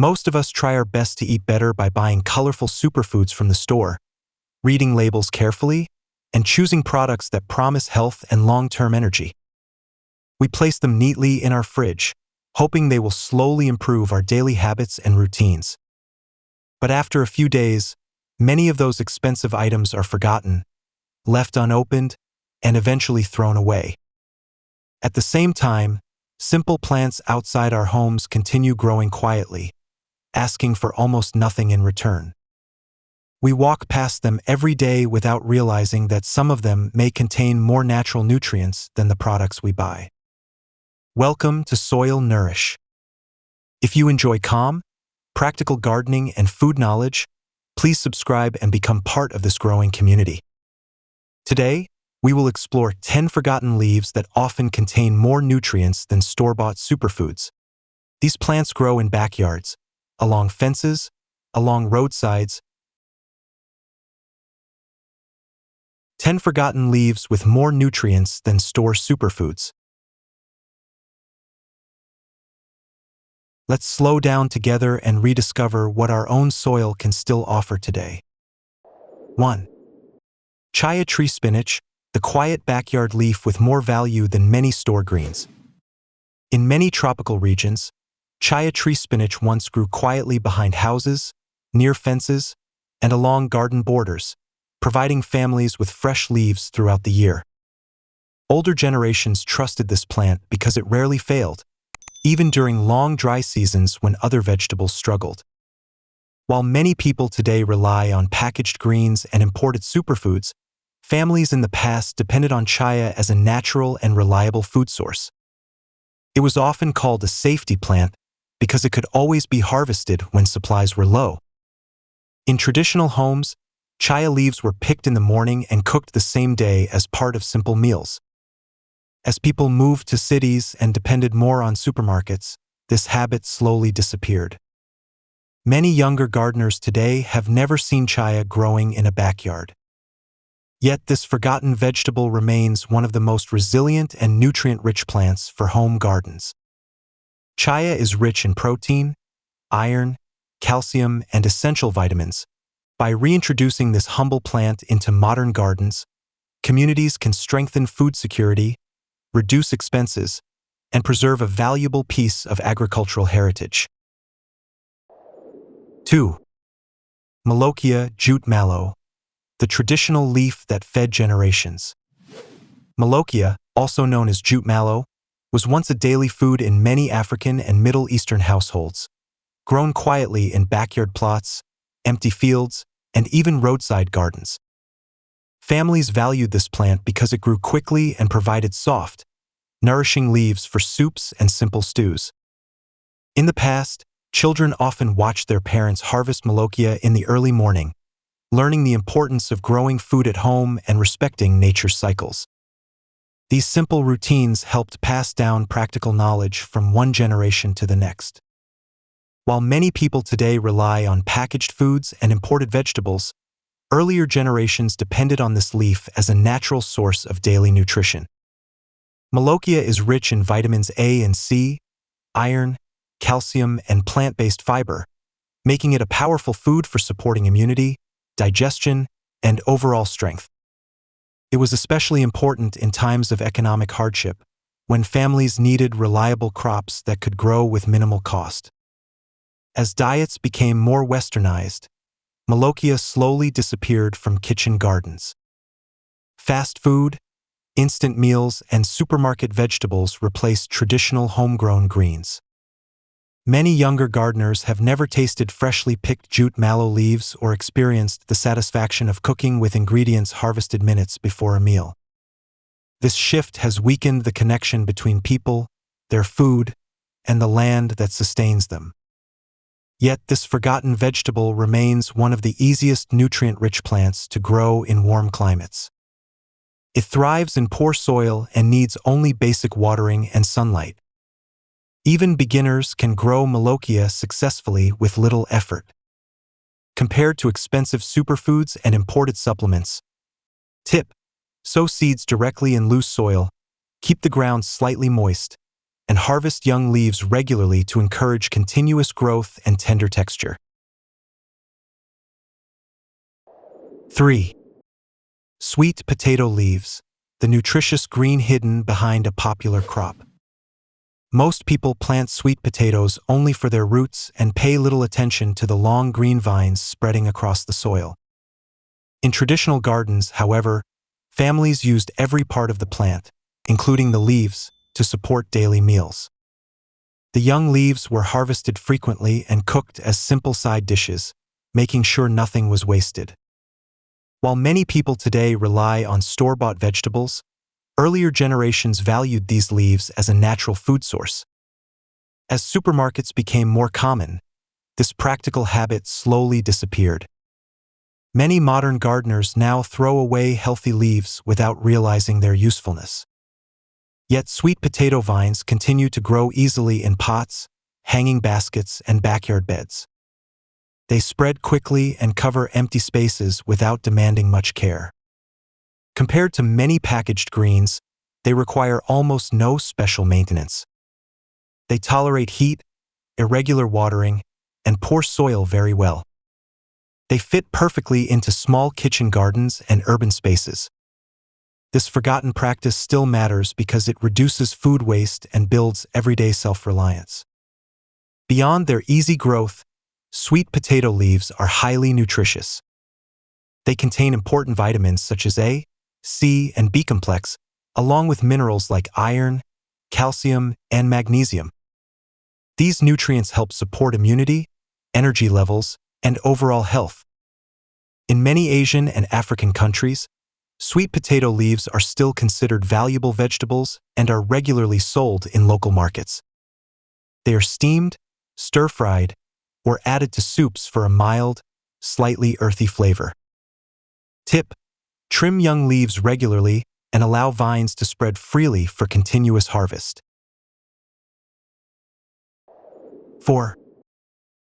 Most of us try our best to eat better by buying colorful superfoods from the store, reading labels carefully, and choosing products that promise health and long-term energy. We place them neatly in our fridge, hoping they will slowly improve our daily habits and routines. But after a few days, many of those expensive items are forgotten, left unopened, and eventually thrown away. At the same time, simple plants outside our homes continue growing quietly, asking for almost nothing in return. We walk past them every day without realizing that some of them may contain more natural nutrients than the products we buy. Welcome to Soil Nourish. If you enjoy calm, practical gardening and food knowledge, please subscribe and become part of this growing community. Today, we will explore 10 forgotten leaves that often contain more nutrients than store-bought superfoods. These plants grow in backyards, along fences, along roadsides. 10 forgotten leaves with more nutrients than store superfoods. Let's slow down together and rediscover what our own soil can still offer today. 1. Chaya tree spinach, the quiet backyard leaf with more value than many store greens. In many tropical regions, Chaya tree spinach once grew quietly behind houses, near fences, and along garden borders, providing families with fresh leaves throughout the year. Older generations trusted this plant because it rarely failed, even during long dry seasons when other vegetables struggled. While many people today rely on packaged greens and imported superfoods, families in the past depended on Chaya as a natural and reliable food source. It was often called a safety plant because it could always be harvested when supplies were low. In traditional homes, Chaya leaves were picked in the morning and cooked the same day as part of simple meals. As people moved to cities and depended more on supermarkets, this habit slowly disappeared. Many younger gardeners today have never seen Chaya growing in a backyard. Yet this forgotten vegetable remains one of the most resilient and nutrient-rich plants for home gardens. Chaya is rich in protein, iron, calcium, and essential vitamins. By reintroducing this humble plant into modern gardens, communities can strengthen food security, reduce expenses, and preserve a valuable piece of agricultural heritage. 2. Molokhia jute mallow, the traditional leaf that fed generations. Molokhia, also known as jute mallow, was once a daily food in many African and Middle Eastern households, grown quietly in backyard plots, empty fields, and even roadside gardens. Families valued this plant because it grew quickly and provided soft, nourishing leaves for soups and simple stews. In the past, children often watched their parents harvest Molokhia in the early morning, learning the importance of growing food at home and respecting nature's cycles. These simple routines helped pass down practical knowledge from one generation to the next. While many people today rely on packaged foods and imported vegetables, earlier generations depended on this leaf as a natural source of daily nutrition. Molokhia is rich in vitamins A and C, iron, calcium, and plant-based fiber, making it a powerful food for supporting immunity, digestion, and overall strength. It was especially important in times of economic hardship, when families needed reliable crops that could grow with minimal cost. As diets became more westernized, Molokhia slowly disappeared from kitchen gardens. Fast food, instant meals, and supermarket vegetables replaced traditional homegrown greens. Many younger gardeners have never tasted freshly picked jute mallow leaves or experienced the satisfaction of cooking with ingredients harvested minutes before a meal. This shift has weakened the connection between people, their food, and the land that sustains them. Yet this forgotten vegetable remains one of the easiest nutrient-rich plants to grow in warm climates. It thrives in poor soil and needs only basic watering and sunlight. Even beginners can grow Molokhia successfully with little effort. Compared to expensive superfoods and imported supplements. Tip: sow seeds directly in loose soil, keep the ground slightly moist, and harvest young leaves regularly to encourage continuous growth and tender texture. 3. Sweet potato leaves, the nutritious green hidden behind a popular crop. Most people plant sweet potatoes only for their roots and pay little attention to the long green vines spreading across the soil. In traditional gardens, however, families used every part of the plant, including the leaves, to support daily meals. The young leaves were harvested frequently and cooked as simple side dishes, making sure nothing was wasted. While many people today rely on store-bought vegetables, earlier generations valued these leaves as a natural food source. As supermarkets became more common, this practical habit slowly disappeared. Many modern gardeners now throw away healthy leaves without realizing their usefulness. Yet sweet potato vines continue to grow easily in pots, hanging baskets, and backyard beds. They spread quickly and cover empty spaces without demanding much care. Compared to many packaged greens, they require almost no special maintenance. They tolerate heat, irregular watering, and poor soil very well. They fit perfectly into small kitchen gardens and urban spaces. This forgotten practice still matters because it reduces food waste and builds everyday self-reliance. Beyond their easy growth, sweet potato leaves are highly nutritious. They contain important vitamins such as A, C, and B complex, along with minerals like iron, calcium, and magnesium. These nutrients help support immunity, energy levels, and overall health. In many Asian and African countries, sweet potato leaves are still considered valuable vegetables and are regularly sold in local markets. They are steamed, stir-fried, or added to soups for a mild, slightly earthy flavor. Tip: trim young leaves regularly and allow vines to spread freely for continuous harvest. 4.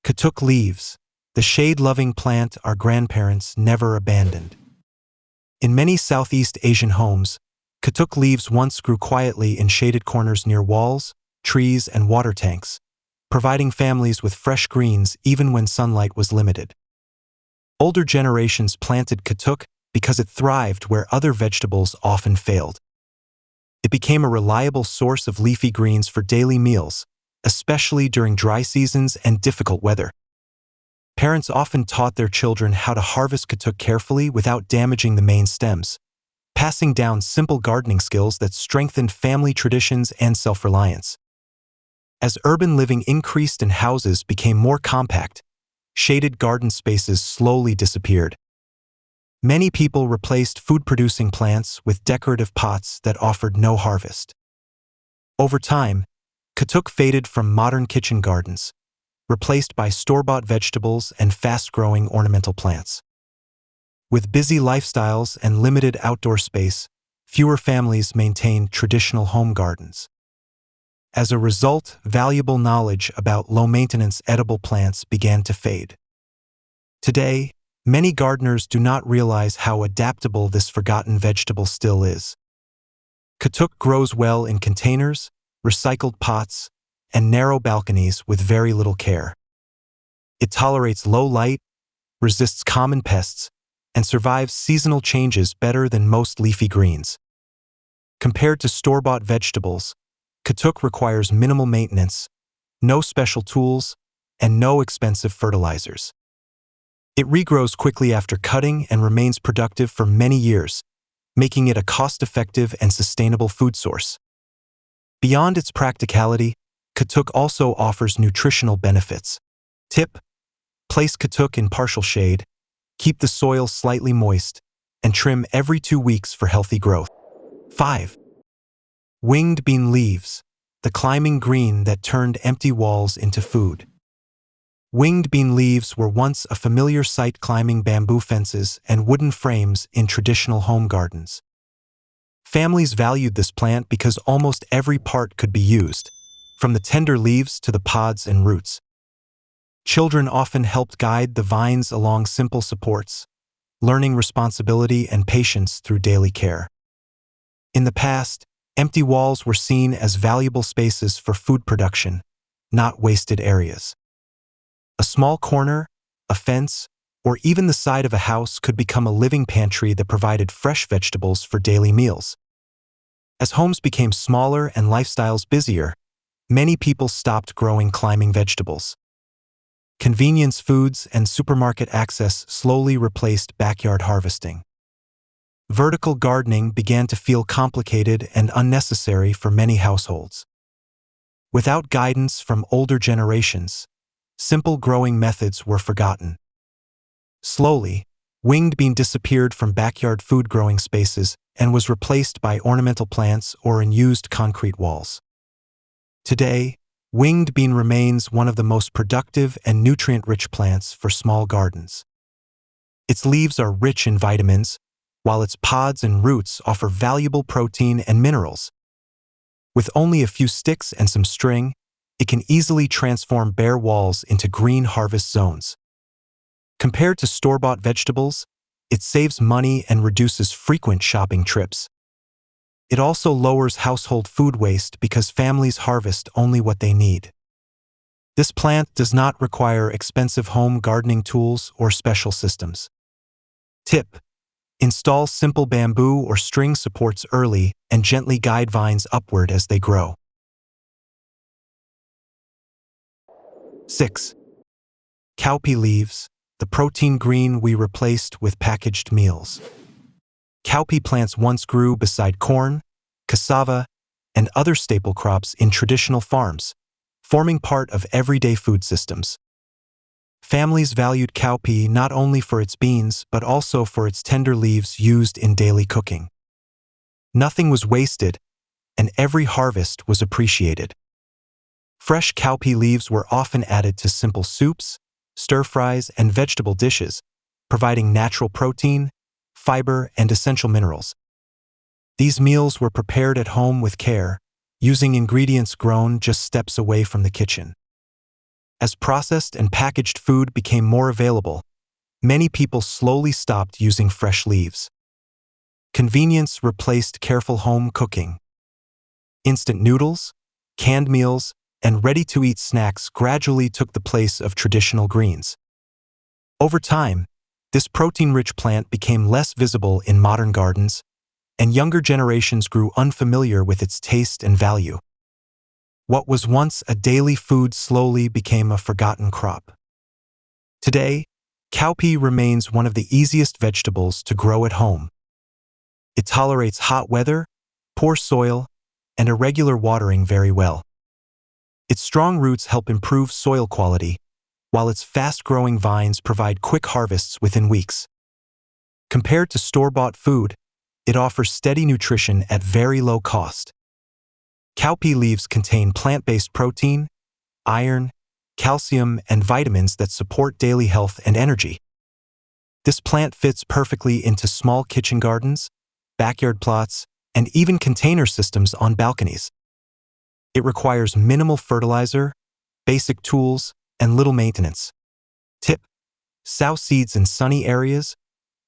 Katuk leaves, the shade-loving plant our grandparents never abandoned. In many Southeast Asian homes, katuk leaves once grew quietly in shaded corners near walls, trees, and water tanks, providing families with fresh greens even when sunlight was limited. Older generations planted katuk because it thrived where other vegetables often failed. It became a reliable source of leafy greens for daily meals, especially during dry seasons and difficult weather. Parents often taught their children how to harvest katuk carefully without damaging the main stems, passing down simple gardening skills that strengthened family traditions and self-reliance. As urban living increased and houses became more compact, shaded garden spaces slowly disappeared. Many people replaced food-producing plants with decorative pots that offered no harvest. Over time, katuk faded from modern kitchen gardens, replaced by store-bought vegetables and fast-growing ornamental plants. With busy lifestyles and limited outdoor space, fewer families maintain traditional home gardens. As a result, valuable knowledge about low-maintenance edible plants began to fade. Today, many gardeners do not realize how adaptable this forgotten vegetable still is. Katuk grows well in containers, recycled pots, and narrow balconies with very little care. It tolerates low light, resists common pests, and survives seasonal changes better than most leafy greens. Compared to store-bought vegetables, katuk requires minimal maintenance, no special tools, and no expensive fertilizers. It regrows quickly after cutting and remains productive for many years, making it a cost-effective and sustainable food source. Beyond its practicality, katuk also offers nutritional benefits. Tip: place katuk in partial shade, keep the soil slightly moist, and trim every 2 weeks for healthy growth. 5. Winged bean leaves, the climbing green that turned empty walls into food. Winged bean leaves were once a familiar sight climbing bamboo fences and wooden frames in traditional home gardens. Families valued this plant because almost every part could be used, from the tender leaves to the pods and roots. Children often helped guide the vines along simple supports, learning responsibility and patience through daily care. In the past, Empty walls were seen as valuable spaces for food production, not wasted areas. A small corner, a fence, or even the side of a house could become a living pantry that provided fresh vegetables for daily meals. As homes became smaller and lifestyles busier, many people stopped growing climbing vegetables. Convenience foods and supermarket access slowly replaced backyard harvesting. Vertical gardening began to feel complicated and unnecessary for many households. Without guidance from older generations, simple growing methods were forgotten. Slowly, winged bean disappeared from backyard food growing spaces and was replaced by ornamental plants or unused concrete walls. Today, winged bean remains one of the most productive and nutrient-rich plants for small gardens. Its leaves are rich in vitamins, while its pods and roots offer valuable protein and minerals. With only a few sticks and some string, it can easily transform bare walls into green harvest zones. Compared to store-bought vegetables, it saves money and reduces frequent shopping trips. It also lowers household food waste because families harvest only what they need. This plant does not require expensive home gardening tools or special systems. Tip: install simple bamboo or string supports early and gently guide vines upward as they grow. 6. Cowpea leaves, the protein green we replaced with packaged meals. Cowpea plants once grew beside corn, cassava, and other staple crops in traditional farms, forming part of everyday food systems. Families valued cowpea not only for its beans but also for its tender leaves used in daily cooking. Nothing was wasted, and every harvest was appreciated. Fresh cowpea leaves were often added to simple soups, stir-fries, and vegetable dishes, providing natural protein, fiber, and essential minerals. These meals were prepared at home with care, using ingredients grown just steps away from the kitchen. As processed and packaged food became more available, many people slowly stopped using fresh leaves. Convenience replaced careful home cooking. Instant noodles, canned meals, and ready-to-eat snacks gradually took the place of traditional greens. Over time, this protein-rich plant became less visible in modern gardens, and younger generations grew unfamiliar with its taste and value. What was once a daily food slowly became a forgotten crop. Today, cowpea remains one of the easiest vegetables to grow at home. It tolerates hot weather, poor soil, and irregular watering very well. Its strong roots help improve soil quality, while its fast-growing vines provide quick harvests within weeks. Compared to store-bought food, it offers steady nutrition at very low cost. Cowpea leaves contain plant-based protein, iron, calcium, and vitamins that support daily health and energy. This plant fits perfectly into small kitchen gardens, backyard plots, and even container systems on balconies. It requires minimal fertilizer, basic tools, and little maintenance. Tip: sow seeds in sunny areas,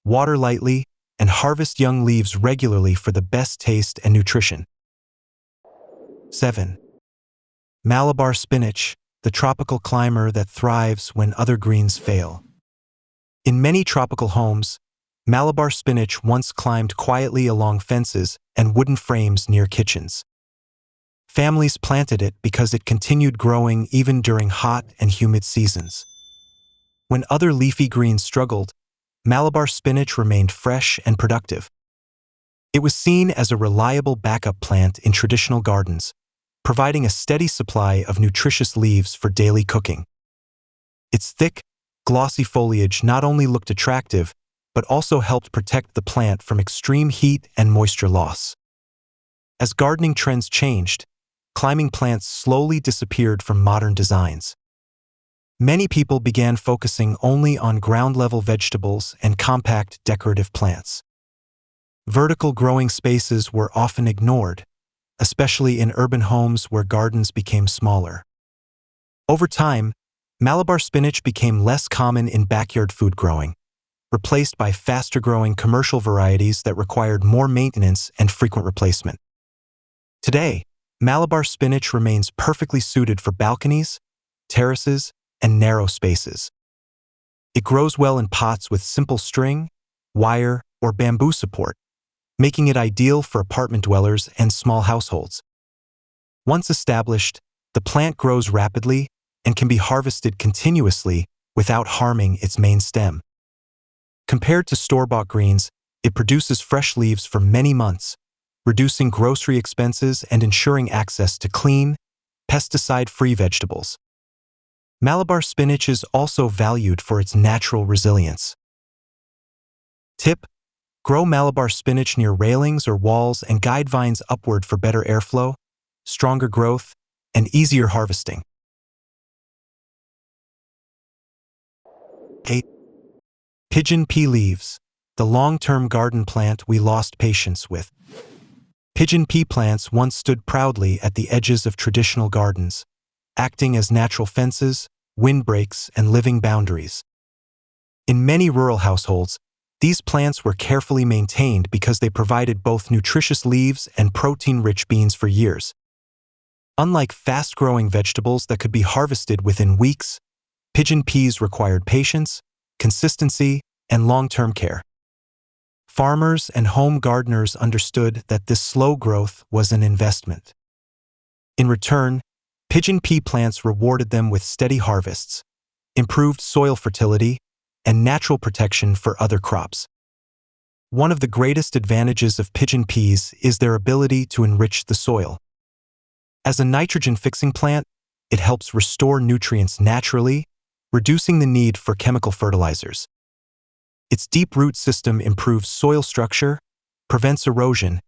water lightly, and harvest young leaves regularly for the best taste and nutrition. 7. Malabar spinach, the tropical climber that thrives when other greens fail. In many tropical homes, Malabar spinach once climbed quietly along fences and wooden frames near kitchens. Families planted it because it continued growing even during hot and humid seasons. When other leafy greens struggled, Malabar spinach remained fresh and productive. It was seen as a reliable backup plant in traditional gardens, providing a steady supply of nutritious leaves for daily cooking. Its thick, glossy foliage not only looked attractive, but also helped protect the plant from extreme heat and moisture loss. As gardening trends changed, climbing plants slowly disappeared from modern designs. Many people began focusing only on ground-level vegetables and compact decorative plants. Vertical growing spaces were often ignored, especially in urban homes where gardens became smaller. Over time, Malabar spinach became less common in backyard food growing, replaced by faster-growing commercial varieties that required more maintenance and frequent replacement. Today, Malabar spinach remains perfectly suited for balconies, terraces, and narrow spaces. It grows well in pots with simple string, wire, or bamboo support, making it ideal for apartment dwellers and small households. Once established, the plant grows rapidly and can be harvested continuously without harming its main stem. Compared to store-bought greens, it produces fresh leaves for many months, reducing grocery expenses and ensuring access to clean, pesticide-free vegetables. Malabar spinach is also valued for its natural resilience. Tip: grow Malabar spinach near railings or walls and guide vines upward for better airflow, stronger growth, and easier harvesting. 8. Pigeon pea leaves, the long-term garden plant we lost patience with. Pigeon pea plants once stood proudly at the edges of traditional gardens, acting as natural fences, windbreaks, and living boundaries. In many rural households, these plants were carefully maintained because they provided both nutritious leaves and protein-rich beans for years. Unlike fast-growing vegetables that could be harvested within weeks, pigeon peas required patience, consistency, and long-term care. Farmers and home gardeners understood that this slow growth was an investment. In return, pigeon pea plants rewarded them with steady harvests, improved soil fertility, and natural protection for other crops. One of the greatest advantages of pigeon peas is their ability to enrich the soil. As a nitrogen-fixing plant, it helps restore nutrients naturally, reducing the need for chemical fertilizers. Its deep root system improves soil structure, prevents erosion,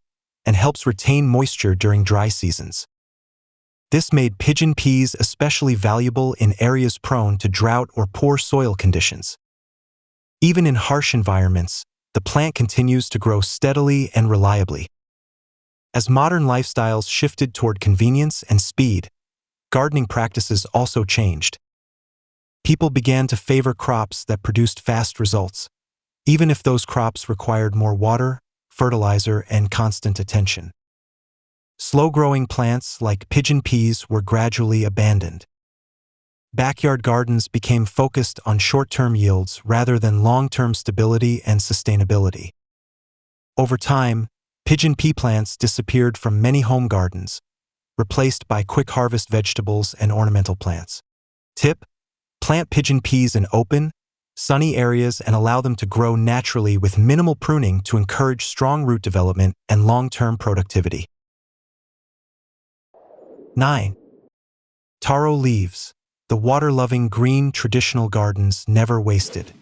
and helps retain moisture during dry seasons. This made pigeon peas especially valuable in areas prone to drought or poor soil conditions. Even in harsh environments, the plant continues to grow steadily and reliably. As modern lifestyles shifted toward convenience and speed, gardening practices also changed. People began to favor crops that produced fast results, even if those crops required more water, fertilizer, and constant attention. Slow-growing plants like pigeon peas were gradually abandoned. Backyard gardens became focused on short-term yields rather than long-term stability and sustainability. Over time, pigeon pea plants disappeared from many home gardens, replaced by quick-harvest vegetables and ornamental plants. Tip: plant pigeon peas in open, sunny areas and allow them to grow naturally with minimal pruning to encourage strong root development and long-term productivity. 9. Taro leaves, the water-loving green traditional gardens never wasted.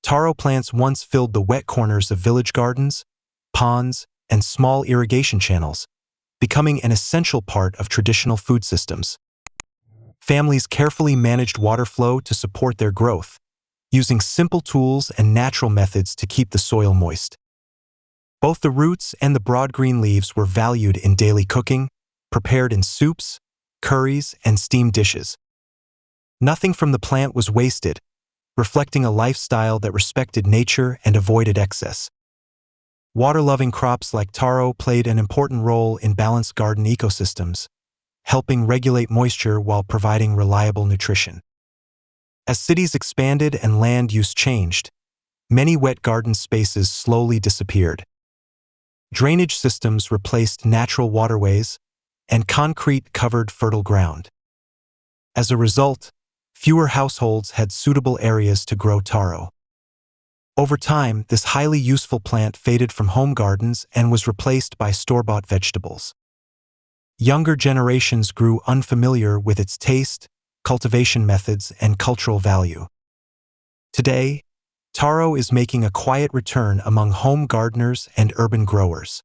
Taro plants once filled the wet corners of village gardens, ponds, and small irrigation channels, becoming an essential part of traditional food systems. Families carefully managed water flow to support their growth, using simple tools and natural methods to keep the soil moist. Both the roots and the broad green leaves were valued in daily cooking, prepared in soups, curries, and steamed dishes. Nothing from the plant was wasted, reflecting a lifestyle that respected nature and avoided excess. Water-loving crops like taro played an important role in balanced garden ecosystems, helping regulate moisture while providing reliable nutrition. As cities expanded and land use changed, many wet garden spaces slowly disappeared. Drainage systems replaced natural waterways, and concrete covered fertile ground. As a result, fewer households had suitable areas to grow taro. Over time, this highly useful plant faded from home gardens and was replaced by store-bought vegetables. Younger generations grew unfamiliar with its taste, cultivation methods, and cultural value. Today, taro is making a quiet return among home gardeners and urban growers.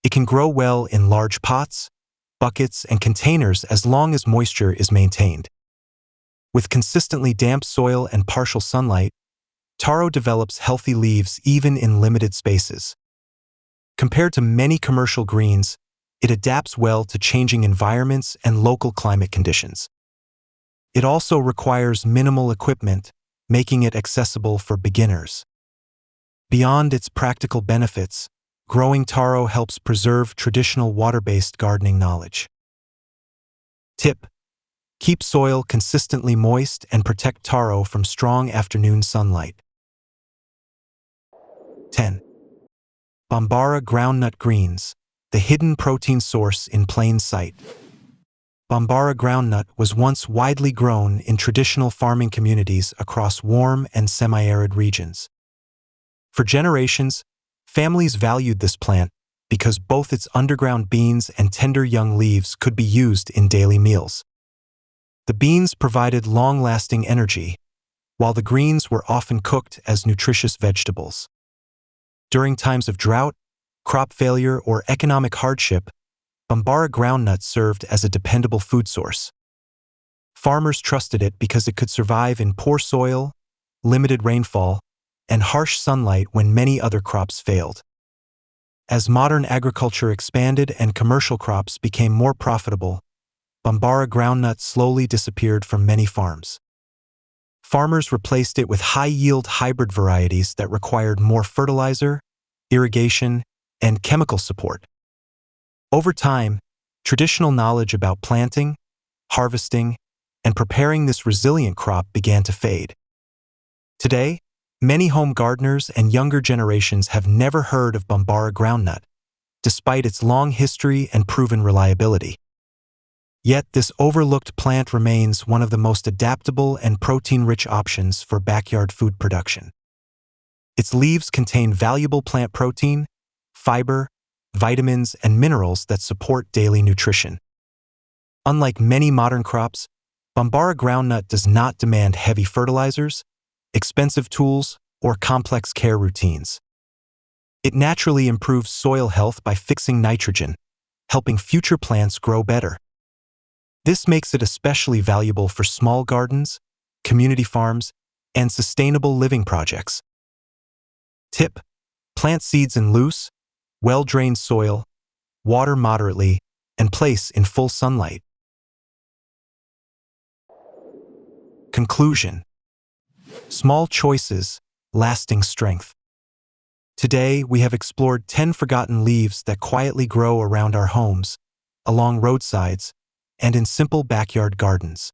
It can grow well in large pots, buckets, and containers as long as moisture is maintained. With consistently damp soil and partial sunlight, taro develops healthy leaves even in limited spaces. Compared to many commercial greens, it adapts well to changing environments and local climate conditions. It also requires minimal equipment, making it accessible for beginners. Beyond its practical benefits, growing taro helps preserve traditional water-based gardening knowledge. Tip: keep soil consistently moist and protect taro from strong afternoon sunlight. 10. Bambara groundnut greens, the hidden protein source in plain sight. Bambara groundnut was once widely grown in traditional farming communities across warm and semi-arid regions. For generations, families valued this plant because both its underground beans and tender young leaves could be used in daily meals. The beans provided long-lasting energy, while the greens were often cooked as nutritious vegetables. During times of drought, crop failure, or economic hardship, Bambara groundnut served as a dependable food source. Farmers trusted it because it could survive in poor soil, limited rainfall, and harsh sunlight when many other crops failed. As modern agriculture expanded and commercial crops became more profitable, Bambara groundnut slowly disappeared from many farms. Farmers replaced it with high-yield hybrid varieties that required more fertilizer, irrigation, and chemical support. Over time, traditional knowledge about planting, harvesting, and preparing this resilient crop began to fade. Today, many home gardeners and younger generations have never heard of Bambara groundnut, despite its long history and proven reliability. Yet this overlooked plant remains one of the most adaptable and protein-rich options for backyard food production. Its leaves contain valuable plant protein, fiber, vitamins, and minerals that support daily nutrition. Unlike many modern crops, Bambara groundnut does not demand heavy fertilizers, expensive tools, or complex care routines. It naturally improves soil health by fixing nitrogen, helping future plants grow better. This makes it especially valuable for small gardens, community farms, and sustainable living projects. Tip: plant seeds in loose, well-drained soil, water moderately, and place in full sunlight. Conclusion: small choices, lasting strength. Today, we have explored 10 forgotten leaves that quietly grow around our homes, along roadsides, and in simple backyard gardens.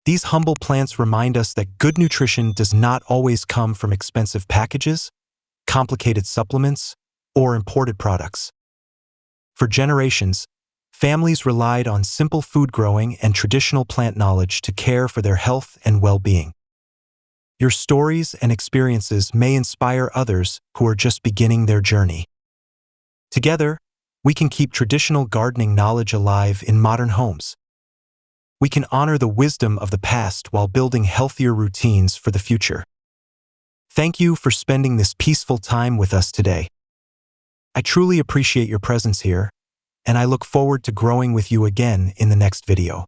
These humble plants remind us that good nutrition does not always come from expensive packages, complicated supplements, or imported products. For generations, families relied on simple food growing and traditional plant knowledge to care for their health and well-being. Your stories and experiences may inspire others who are just beginning their journey. Together, we can keep traditional gardening knowledge alive in modern homes. We can honor the wisdom of the past while building healthier routines for the future. Thank you for spending this peaceful time with us today. I truly appreciate your presence here, and I look forward to growing with you again in the next video.